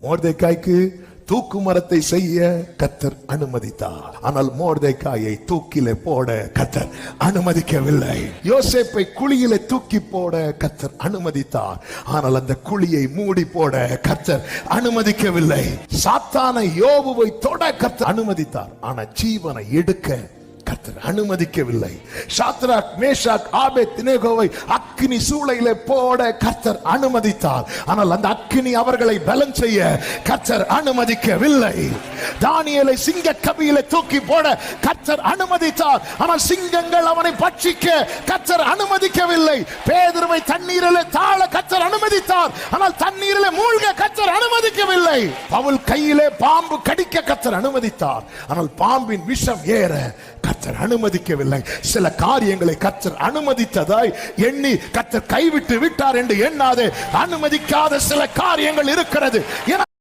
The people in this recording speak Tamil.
மொர்தெக்காய்க்கு தூக்கு மரத்தை செய்ய கர்த்தர் அனுமதித்தார். ஆனால் மொர்தெக்காயை தூக்கிலே போட கர்த்தர் அனுமதிக்கவில்லை. யோசேப்பை குழியிலே தூக்கி போட கர்த்தர் அனுமதித்தார். ஆனால் அந்த குழியை மூடி போட கர்த்தர் அனுமதிக்கவில்லை. சாத்தானை யோபுவை தொட கர்த்தர் அனுமதித்தார். ஆனால் ஜீவனை எடுக்க கர்த்தர் அனுமதிக்கவில்லை. சாத்ராக், மேஷாக், ஆபேத்நேகோவை அக்கினி சூளையிலே போட கர்த்தர் அனுமதித்தார். ஆனால் அந்த அக்கினி அவர்களை பலன் செய்ய கர்த்தர் அனுமதிக்கவில்லை. தானியேலை சிங்க கபியிலே தூக்கி போட கர்த்தர் அனுமதித்தார். ஆனால் சிங்கங்கள் அவனை பட்சிக்க கர்த்தர் அனுமதிக்கவில்லை. பேதுருவை தண்ணீரிலே தாழ கர்த்தர் அனுமதித்தார். ஆனால் தண்ணீரிலே மூழ்க கர்த்தர் அனுமதிக்கவில்லை. பவுல் கையிலே பாம்பு கடிக்க கர்த்தர் அனுமதித்தார். ஆனால் பாம்பின் விஷம் ஏற கர்த்தர் அனுமதிக்கவில்லை. சில காரியங்களை கர்த்தர் அனுமதித்ததாய் எண்ணி கர்த்தர் கைவிட்டு விட்டார் என்று எண்ணாதே. அனுமதிக்காத சில காரியங்கள் இருக்கிறது. என